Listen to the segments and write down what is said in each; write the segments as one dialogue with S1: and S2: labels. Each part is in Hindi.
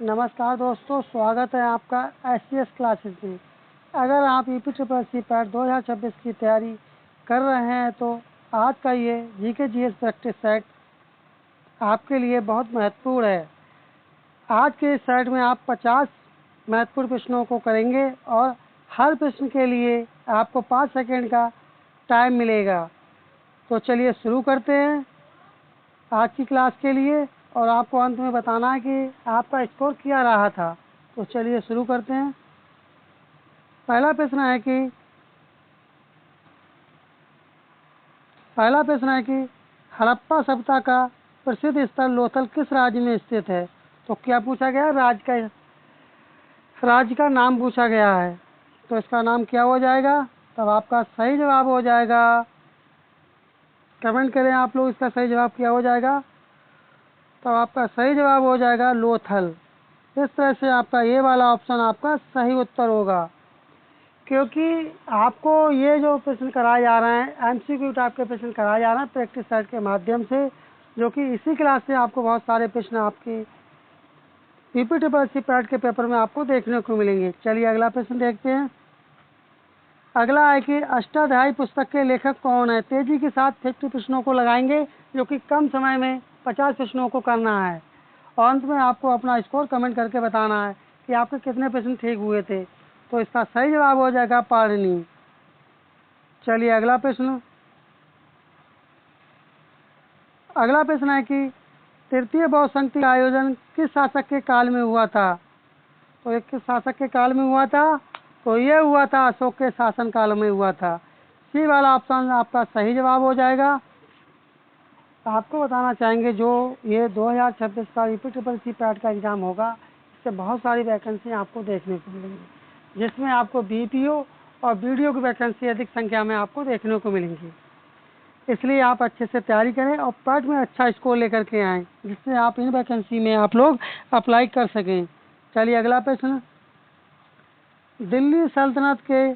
S1: नमस्कार दोस्तों, स्वागत है आपका एससीएस क्लासेस में। अगर आप यूपी ट्रिपल सी पैट 2026 की तैयारी कर रहे हैं तो आज का ये जीके जीएस प्रैक्टिस सेट आपके लिए बहुत महत्वपूर्ण है। आज के इस सेट में आप 50 महत्वपूर्ण प्रश्नों को करेंगे और हर प्रश्न के लिए आपको 5 सेकंड का टाइम मिलेगा। तो चलिए शुरू करते हैं आज की क्लास के लिए, और आपको अंत में बताना है कि आपका स्कोर क्या रहा था। तो चलिए शुरू करते हैं। पहला प्रश्न है कि हड़प्पा सभ्यता का प्रसिद्ध स्थल लोथल किस राज्य में स्थित है। तो क्या पूछा गया? राज्य का नाम पूछा गया है। तो इसका नाम क्या हो जाएगा? तब आपका सही जवाब हो जाएगा, कमेंट करें आप लोग, इसका सही जवाब क्या हो जाएगा। तो आपका सही जवाब हो जाएगा लोथल। इस तरह से आपका ये वाला ऑप्शन आपका सही उत्तर होगा, क्योंकि आपको ये जो प्रश्न कराए जा रहे हैं एमसीक्यू टाइप के प्रश्न कराए जा रहे हैं प्रैक्टिस सेट के माध्यम से, जो कि इसी क्लास से आपको बहुत सारे प्रश्न आपके यूपी ट्रिपल सी पैट के पेपर में आपको देखने को मिलेंगे। चलिए अगला प्रश्न देखते हैं। अगला है कि अष्टाध्यायी पुस्तक के लेखक कौन है। तेजी के साथ 50 प्रश्नों को लगाएंगे, जो कि कम समय में 50 प्रश्नों को करना है, और अंत में आपको अपना स्कोर कमेंट करके बताना है कि आपके कितने प्रश्न ठीक हुए थे। तो इसका सही जवाब हो जाएगा पाणिनि। चलिए अगला प्रश्न है कि तृतीय बौद्ध संघ का आयोजन किस शासक के काल में हुआ था। तो ये किस शासक के काल में हुआ था? तो ये हुआ था अशोक के शासन काल में हुआ था। सी वाला ऑप्शन आपका सही जवाब हो जाएगा। आपको बताना चाहेंगे जो ये 2026 का यूपी ट्रिपल सी पैट का एग्ज़ाम होगा, इससे बहुत सारी वैकेंसी आपको देखने को मिलेंगी, जिसमें आपको बीपीओ और वीडियो की वैकेंसी अधिक संख्या में आपको देखने को मिलेंगी। इसलिए आप अच्छे से तैयारी करें और पैट में अच्छा स्कोर लेकर के आएँ, जिससे आप इन वैकेंसी में आप लोग अप्लाई कर सकें। चलिए अगला प्रश्न। दिल्ली सल्तनत के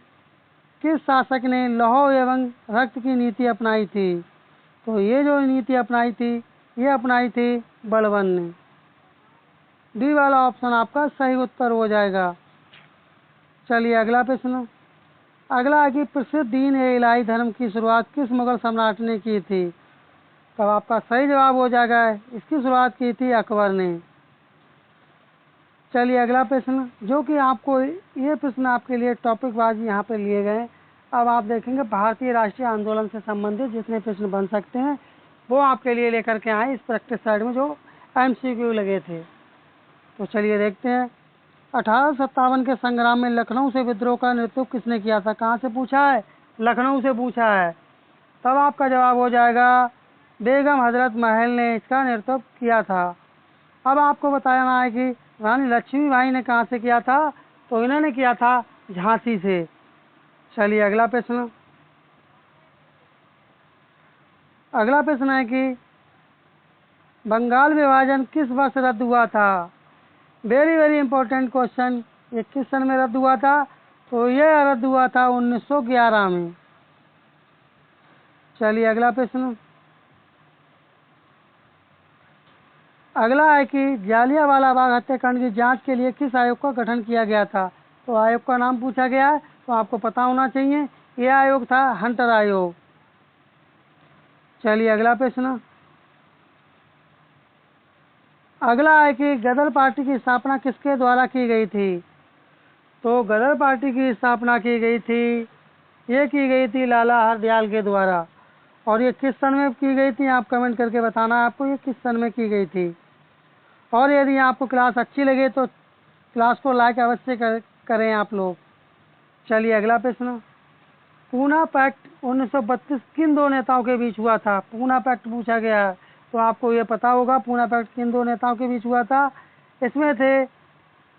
S1: किस शासक ने लौह एवं रक्त की नीति अपनाई थी। तो ये जो नीति अपनाई थी, ये अपनाई थी बलबन ने। डी वाला ऑप्शन आपका सही उत्तर हो जाएगा। चलिए अगला प्रश्न। अगला है कि प्रसिद्ध दीन ए इलाही धर्म की शुरुआत किस मुगल सम्राट ने की थी। तब आपका सही जवाब हो जाएगा, इसकी शुरुआत की थी अकबर ने। चलिए अगला प्रश्न, जो कि आपको ये प्रश्न आपके लिए टॉपिक वाइज यहाँ पे लिए गए। अब आप देखेंगे भारतीय राष्ट्रीय आंदोलन से संबंधित जितने प्रश्न बन सकते हैं वो आपके लिए लेकर के आए इस प्रैक्टिस साइड में, जो एमसीक्यू लगे थे। तो चलिए देखते हैं। 1857 के संग्राम में लखनऊ से विद्रोह का नेतृत्व किसने किया था। कहाँ से पूछा है? लखनऊ से पूछा है। तब आपका जवाब हो जाएगा बेगम हजरत महल ने इसका नेतृत्व किया था। अब आपको बताना है कि रानी लक्ष्मीबाई ने कहाँ से किया था। तो इन्होंने किया था झांसी से। चलिए अगला प्रश्न है कि बंगाल विभाजन किस वर्ष रद्द हुआ था। Very very important question. ये किस सन में रद्द हुआ था? तो ये रद्द हुआ था 1911 में। चलिए अगला प्रश्न है कि जालियांवाला बाग हत्याकांड की जांच के लिए किस आयोग का गठन किया गया था। तो आयोग का नाम पूछा गया है, तो आपको पता होना चाहिए। यह आयोग था हंटर आयोग। चलिए अगला प्रश्न है कि गदर पार्टी की स्थापना किसके द्वारा की गई थी। तो गदर पार्टी की स्थापना की गई थी, ये की गई थी लाला हरदयाल के द्वारा। और ये किस सन में की गई थी, आप कमेंट करके बताना है आपको ये किस सन में की गई थी। और यदि आपको क्लास अच्छी लगे तो क्लास को लाइक अवश्य करें आप लोग। चलिए अगला प्रश्न। पूना पैक्ट 1932 किन दो नेताओं के बीच हुआ था। पूना पैक्ट पूछा गया है, तो आपको ये पता होगा पूना पैक्ट किन दो नेताओं के बीच हुआ था। इसमें थे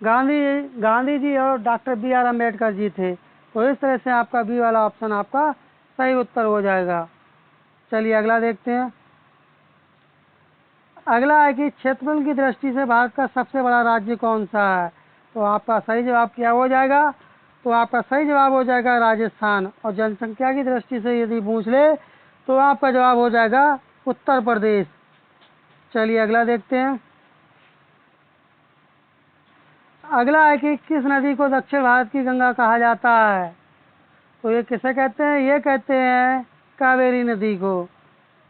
S1: गांधी जी और डॉक्टर BR अम्बेडकर जी थे। तो इस तरह से आपका बी वाला ऑप्शन आपका सही उत्तर हो जाएगा। चलिए अगला देखते हैं। अगला है कि क्षेत्रफल की दृष्टि से भारत का सबसे बड़ा राज्य कौन सा है। तो आपका सही जवाब क्या हो जाएगा? तो आपका सही जवाब हो जाएगा राजस्थान। और जनसंख्या की दृष्टि से यदि पूछ ले तो आपका जवाब हो जाएगा उत्तर प्रदेश। चलिए अगला देखते हैं। अगला है कि किस नदी को दक्षिण भारत की गंगा कहा जाता है? तो ये किसे कहते हैं? ये कहते हैं कावेरी नदी को।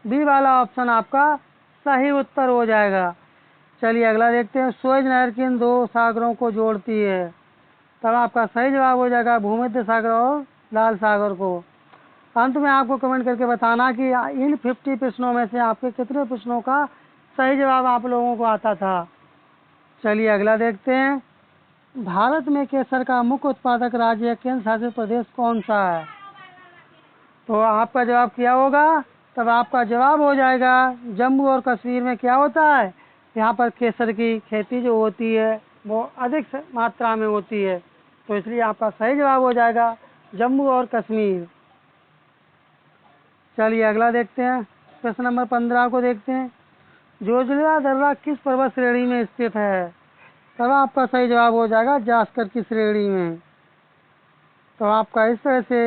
S1: बी वाला ऑप्शन आपका सही उत्तर हो जाएगा। चलिए अगला देखते हैं। सुएज नहर किन दो सागरों को जोड़ती है? तब आपका सही जवाब हो जाएगा भूमध्य सागर और लाल सागर को। अंत में आपको कमेंट करके बताना कि इन 50 प्रश्नों में से आपके कितने प्रश्नों का सही जवाब आप लोगों को आता था। चलिए अगला देखते हैं। भारत में केसर का मुख्य उत्पादक राज्य केंद्र शासित प्रदेश कौन सा है? तो आपका जवाब क्या होगा? तब आपका जवाब हो जाएगा जम्मू और कश्मीर में क्या होता है, यहाँ पर केसर की खेती जो होती है वो अधिक मात्रा में होती है, तो इसलिए आपका सही जवाब हो जाएगा जम्मू और कश्मीर। चलिए अगला देखते हैं। प्रश्न नंबर 15 को देखते हैं। जोजिला दर्रा किस पर्वत श्रेणी में स्थित है? तब आपका सही जवाब हो जाएगा जास्कर की श्रेणी में। तो आपका इस तरह से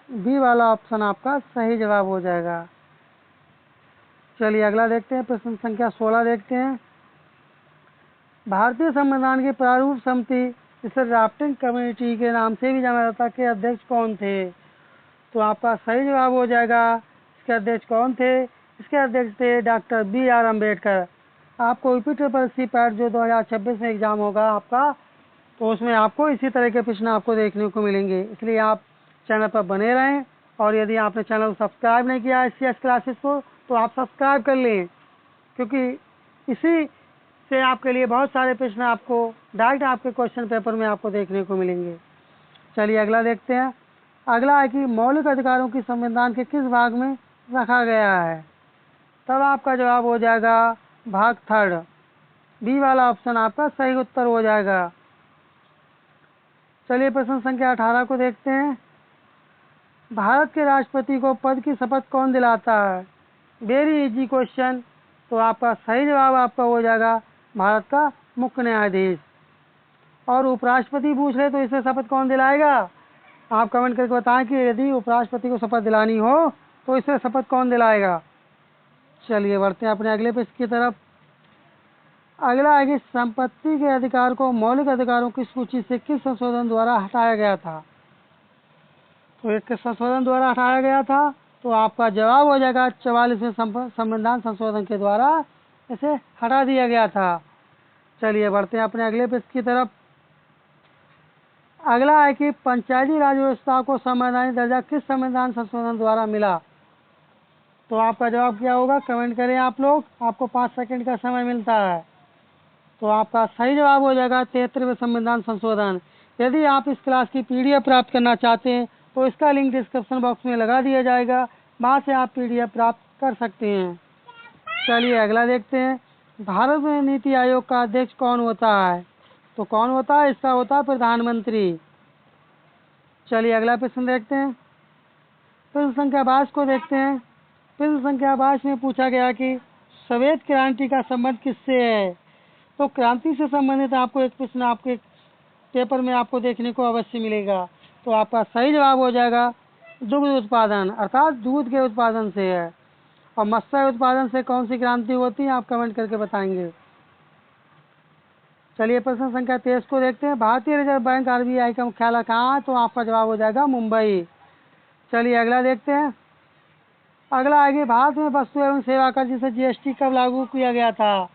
S1: बी वाला ऑप्शन आपका सही जवाब हो जाएगा। चलिए अगला देखते हैं। प्रश्न संख्या 16 देखते हैं। भारतीय संविधान की प्रारूप समिति, इसे ड्राफ्टिंग कमेटी के नाम से भी जाना जाता है, के अध्यक्ष कौन थे? तो आपका सही जवाब हो जाएगा इसके अध्यक्ष कौन थे? इसके अध्यक्ष थे डॉक्टर BR अम्बेडकर। आपको UPSSC पैट जो 2026 में एग्जाम होगा आपका, तो उसमें आपको इसी तरह के प्रश्न आपको देखने को मिलेंगे, इसलिए आप चैनल पर बने रहें। और यदि आपने चैनल को सब्सक्राइब नहीं किया है CS क्लासेस को, तो आप सब्सक्राइब कर लें, क्योंकि इसी से आपके लिए बहुत सारे प्रश्न आपको डायरेक्ट आपके क्वेश्चन पेपर में आपको देखने को मिलेंगे। चलिए अगला देखते हैं। अगला है कि मौलिक अधिकारों की संविधान के किस भाग में रखा गया है? तब आपका जवाब हो जाएगा भाग 3, बी वाला ऑप्शन आपका सही उत्तर हो जाएगा। चलिए प्रश्न संख्या 18 को देखते हैं। भारत के राष्ट्रपति को पद की शपथ कौन दिलाता है? Very easy question. तो आपका सही जवाब आपका हो जाएगा भारत का मुख्य न्यायाधीश। और उपराष्ट्रपति पूछ रहे तो इसे शपथ कौन दिलाएगा? आप कमेंट करके बताएं कि यदि उपराष्ट्रपति को शपथ दिलानी हो तो इसे शपथ कौन दिलाएगा। चलिए बढ़ते हैं अपने अगले प्रश्न की तरफ। अगला है कि संपत्ति के अधिकार को मौलिक अधिकारों की सूची से किस संशोधन द्वारा हटाया गया था? तो एक संशोधन द्वारा हटाया गया था, तो आपका जवाब हो जाएगा 44वें संविधान संशोधन के द्वारा इसे हटा दिया गया था। चलिए बढ़ते हैं अपने अगले प्रश्न की तरफ। अगला है कि पंचायती राज व्यवस्था को संवैधानिक दर्जा किस संविधान संशोधन द्वारा मिला? तो आपका जवाब क्या होगा? कमेंट करें आप लोग, आपको 5 सेकंड का समय मिलता है। तो आपका सही जवाब हो जाएगा 73वें संविधान संशोधन। यदि आप इस क्लास की PDF प्राप्त करना चाहते हैं तो इसका लिंक डिस्क्रिप्शन बॉक्स में लगा दिया जाएगा, वहाँ से आप PDF प्राप्त कर सकते हैं। चलिए अगला देखते हैं। भारत में नीति आयोग का अध्यक्ष कौन होता है? तो कौन होता है? इसका होता है प्रधानमंत्री। चलिए अगला प्रश्न देखते हैं। प्रश्न संख्या 22 को देखते हैं। प्रश्न संख्या 22 में पूछा गया कि श्वेत क्रांति का संबंध किससे है? तो क्रांति से संबंधित आपको एक प्रश्न आपके पेपर में आपको देखने को अवश्य मिलेगा। तो आपका सही जवाब हो जाएगा दुग्ध उत्पादन, अर्थात दूध के उत्पादन से है। और मत्स्य उत्पादन से कौन सी क्रांति होती है, आप कमेंट करके बताएंगे। चलिए प्रश्न संख्या 23 को देखते हैं। भारतीय रिजर्व बैंक RBI का मुख्यालय कहाँ है? तो आपका जवाब हो जाएगा मुंबई। चलिए अगला देखते हैं। अगला आगे, भारत में वस्तु एवं सेवा कर जिसे GST कब लागू किया गया था?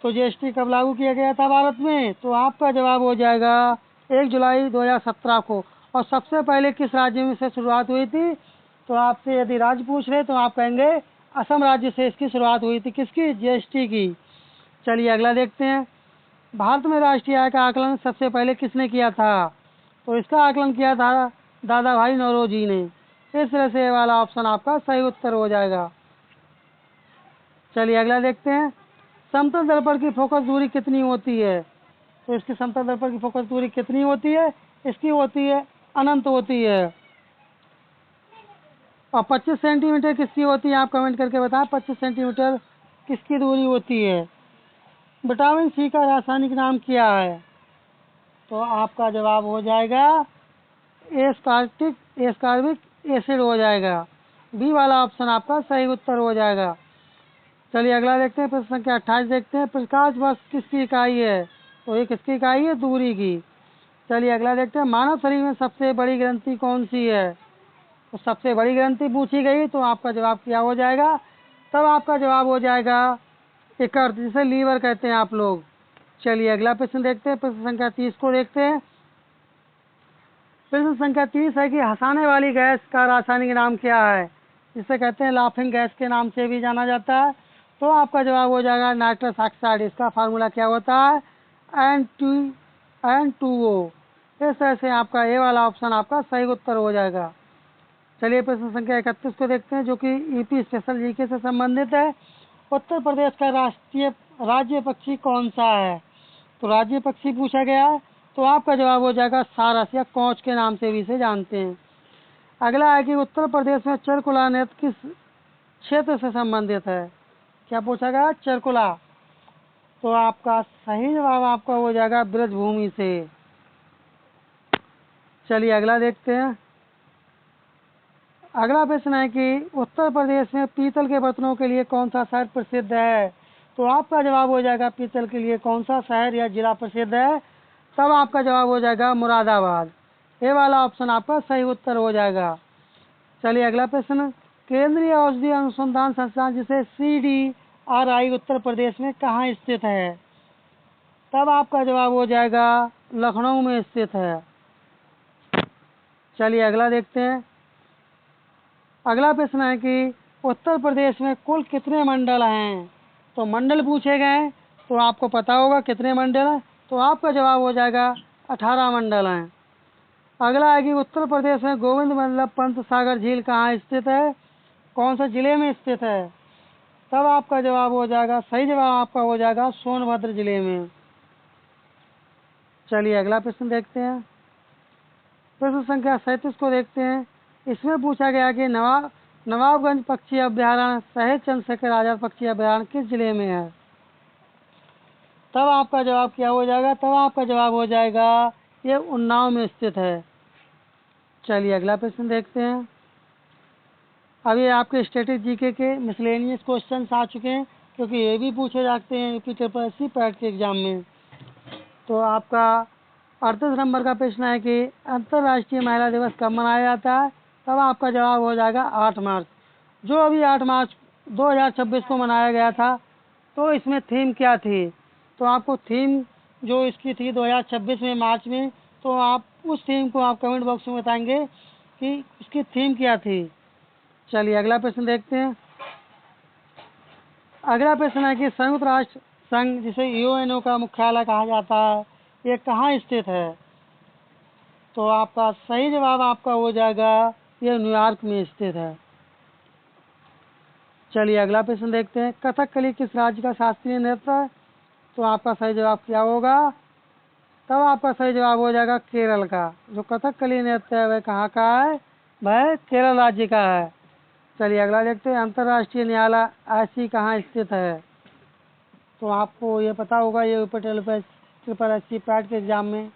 S1: तो GST कब लागू किया गया था भारत में? तो आपका जवाब हो जाएगा 1 जुलाई 2017 को। और सबसे पहले किस राज्य में से शुरुआत हुई थी? तो आपसे यदि राज्य पूछ रहे तो आप कहेंगे असम राज्य से इसकी शुरुआत हुई थी। किसकी? GST की। चलिए अगला देखते हैं। भारत में राष्ट्रीय आय का आकलन सबसे पहले किसने किया था? तो इसका आकलन किया था दादा भाई नौरोजी ने। इस तरह से वाला ऑप्शन आपका सही उत्तर हो जाएगा। चलिए अगला देखते हैं। समतल दर्पण की फोकस दूरी कितनी होती है? तो इसकी समतल दर्पण की फोकस दूरी कितनी होती है? इसकी होती है अनंत होती है। और 25 सेंटीमीटर किसकी होती है? आप कमेंट करके बताएं 25 सेंटीमीटर किसकी दूरी होती है। विटामिन C का रासायनिक नाम क्या है? तो आपका जवाब हो जाएगा एस्कॉर्बिक एसिड हो जाएगा। बी वाला ऑप्शन आपका सही उत्तर हो जाएगा। चलिए अगला देखते हैं। प्रश्न संख्या 28 देखते हैं। प्रकाश वर्ष किसकी इकाई है? तो ये किसकी इकाई है? दूरी की। चलिए अगला देखते हैं, मानव शरीर में सबसे बड़ी ग्रंथि कौन सी है? तो सबसे बड़ी ग्रंथि पूछी गई तो आपका जवाब क्या हो जाएगा? तब आपका जवाब हो जाएगा यकृत, जिसे लीवर कहते हैं आप लोग। चलिए अगला प्रश्न देखते हैं, प्रश्न संख्या 30 को देखते हैं। प्रश्न संख्या 30 है कि हंसाने वाली गैस का रासायनिक नाम क्या है? जिसे कहते हैं लाफिंग गैस के नाम से भी जाना जाता है। तो आपका जवाब हो जाएगा नाइट्रस ऑक्साइड। इसका फार्मूला क्या होता है? N2O। इस तरह से आपका ए वाला ऑप्शन आपका सही उत्तर हो जाएगा। चलिए प्रश्न संख्या 31 को देखते हैं, जो कि यूपी स्पेशल जीके से संबंधित है। उत्तर प्रदेश का राष्ट्रीय राज्य पक्षी कौन सा है? तो राज्य पक्षी पूछा गया है, तो आपका जवाब हो जाएगा सारस, या कौच के नाम से भी इसे जानते हैं। अगला है कि उत्तर प्रदेश में चरकुला नृत्य किस क्षेत्र से संबंधित है? क्या पूछा गया? चरकुला। तो आपका सही जवाब आपका हो जाएगा ब्रजभूमि से। चलिए अगला देखते हैं। अगला प्रश्न है कि उत्तर प्रदेश में पीतल के बर्तनों के लिए कौन सा शहर प्रसिद्ध है? तो आपका जवाब हो जाएगा पीतल के लिए कौन सा शहर या जिला प्रसिद्ध है? तब आपका जवाब हो जाएगा मुरादाबाद। ये वाला ऑप्शन आपका सही उत्तर हो जाएगा। चलिए अगला प्रश्न, केंद्रीय औषधि अनुसंधान संस्थान जिसे CDRI उत्तर प्रदेश में कहाँ स्थित है? तब आपका जवाब हो जाएगा लखनऊ में स्थित है। चलिए अगला देखते हैं। अगला प्रश्न है कि उत्तर प्रदेश में कुल कितने मंडल हैं? तो मंडल पूछे गए, तो आपको पता होगा कितने मंडल हैं। तो आपका जवाब हो जाएगा 18 मंडल हैं। अगला है कि उत्तर प्रदेश में गोविंद वल्लभ पंत सागर झील कहाँ स्थित है? कौन से जिले में स्थित है? तब आपका जवाब हो जाएगा, सही जवाब आपका हो जाएगा सोनभद्र जिले में। चलिए अगला प्रश्न देखते हैं। प्रश्न संख्या 37 को देखते हैं। इसमें पूछा गया कि नवाबगंज पक्षी अभ्यारण्य शहीद चंद्रशेखर आजाद पक्षी अभ्यारण्य किस जिले में है? तब आपका जवाब क्या हो जाएगा? तब आपका जवाब हो जाएगा ये उन्नाव में स्थित है। चलिए अगला प्रश्न देखते हैं। अभी आपके स्टैटिक जीके के मिसलेनियस क्वेश्चंस आ चुके हैं, क्योंकि ये भी पूछे जाते हैं यूपी ट्रिपल पैट के एग्जाम में। तो आपका 38 नंबर का प्रश्न है कि अंतर्राष्ट्रीय महिला दिवस कब मनाया जाता है? तब आपका जवाब हो जाएगा 8 मार्च। जो अभी 8 मार्च 2026 को मनाया गया था, तो इसमें थीम क्या थी? तो आपको थीम जो इसकी थी 2026 में मार्च में, तो आप उस थीम को आप कमेंट बॉक्स में बताएंगे कि उसकी थीम क्या थी। चलिए अगला प्रश्न देखते हैं। अगला प्रश्न है कि संयुक्त राष्ट्र संघ जिसे UNO का मुख्यालय कहा जाता है, ये कहाँ स्थित है? तो आपका सही जवाब आपका हो जाएगा ये न्यूयॉर्क में स्थित है। चलिए अगला प्रश्न देखते हैं। कथकली किस राज्य का शास्त्रीय नृत्य है? तो आपका सही जवाब क्या होगा? तब आपका सही जवाब हो जाएगा केरल का। जो कथकली नृत्य है वह कहाँ का है? वह केरल राज्य का है। चलिए अगला देखते हैं। अंतर्राष्ट्रीय न्यायालय IC कहाँ स्थित है? तो आपको ये पता होगा, ये यूपी ट्रिपल SC पैट के एग्जाम में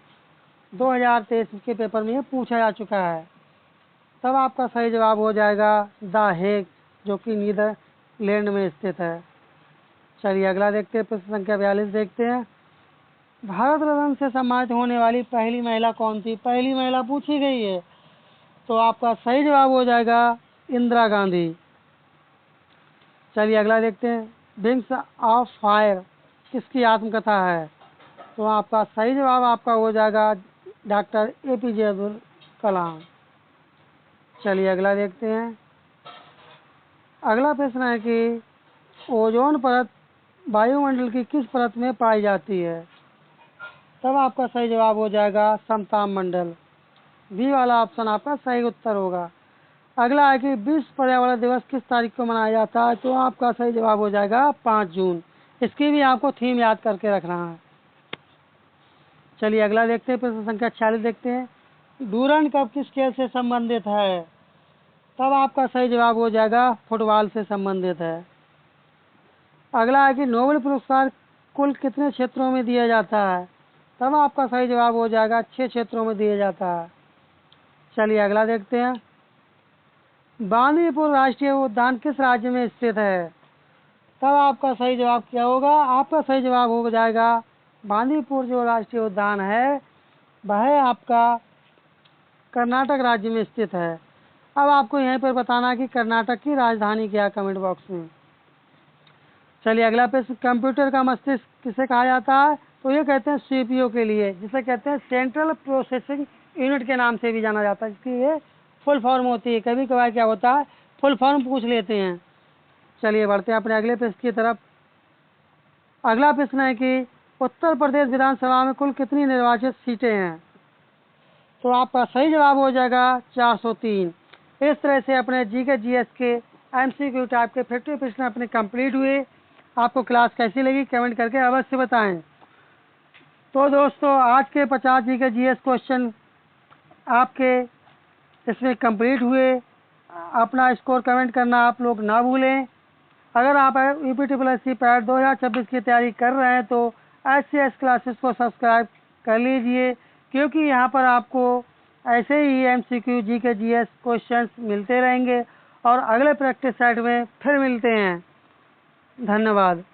S1: 2023 के पेपर में ये पूछा जा चुका है। तब आपका सही जवाब हो जाएगा द हेग, जो कि नीदरलैंड में स्थित है। चलिए अगला देखते हैं। प्रश्न संख्या 42 देखते हैं। भारत रत्न से सम्मानित होने वाली पहली महिला कौन थी? पहली महिला पूछी गई है, तो आपका सही जवाब हो जाएगा इंदिरा गांधी। चलिए अगला देखते हैं। विंग्स ऑफ फायर किसकी आत्मकथा है? तो आपका सही जवाब आपका हो जाएगा डॉक्टर APJ अब्दुल कलाम। चलिए अगला देखते हैं। अगला प्रश्न है कि ओजोन परत वायुमंडल की किस परत में पाई जाती है? तब आपका सही जवाब हो जाएगा समताप मंडल। बी वाला ऑप्शन आपका सही उत्तर होगा। अगला है कि विश्व पर्यावरण दिवस किस तारीख को मनाया जाता है? तो आपका सही जवाब हो जाएगा 5 जून। इसकी भी आपको थीम याद करके रखना है। चलिए अगला देखते हैं। प्रश्न संख्या 46 देखते हैं। डूरंड कप किस खेल से संबंधित है? तब आपका सही जवाब हो जाएगा फुटबॉल से संबंधित है। अगला है कि नोबेल पुरस्कार कुल कितने क्षेत्रों में दिया जाता है? तब आपका सही जवाब हो जाएगा 6 क्षेत्रों में दिया जाता है। चलिए अगला देखते हैं। बांदीपुर राष्ट्रीय उद्यान किस राज्य में स्थित है? तब आपका सही जवाब क्या होगा? आपका सही जवाब हो जाएगा बांदीपुर जो राष्ट्रीय उद्यान है वह आपका कर्नाटक राज्य में स्थित है। अब आपको यहीं पर बताना है कि कर्नाटक की राजधानी क्या है, कमेंट बॉक्स में। चलिए अगला प्रश्न, कंप्यूटर का मस्तिष्क किसे कहा जाता है? तो ये कहते हैं सीपीयू के लिए, जिसे कहते हैं सेंट्रल प्रोसेसिंग यूनिट के नाम से भी जाना जाता है, जिसकी ये फुल फॉर्म होती है। कभी कभार क्या होता है, फुल फॉर्म पूछ लेते हैं। चलिए बढ़ते हैं अपने अगले प्रश्न की तरफ। अगला प्रश्न है कि उत्तर प्रदेश विधानसभा में कुल कितनी निर्वाचित सीटें हैं? तो आपका सही जवाब हो जाएगा 403। इस तरह से अपने जीके जीएस के एमसीक्यू टाइप के 50 प्रश्न अपने कंप्लीट हुए। आपको क्लास कैसी लगी कमेंट करके अवश्य बताएं। तो दोस्तों आज के 50 जीके जीएस क्वेश्चन आपके इसमें कंप्लीट हुए। अपना स्कोर कमेंट करना आप लोग ना भूलें। अगर आप यूपीट्रिपल पैट 2026 की तैयारी कर रहे हैं तो एचसीएस क्लासेस को सब्सक्राइब कर लीजिए, क्योंकि यहाँ पर आपको ऐसे ही एमसीक्यू जीके जीएस क्वेश्चंस मिलते रहेंगे। और अगले प्रैक्टिस सेट में फिर मिलते हैं। धन्यवाद।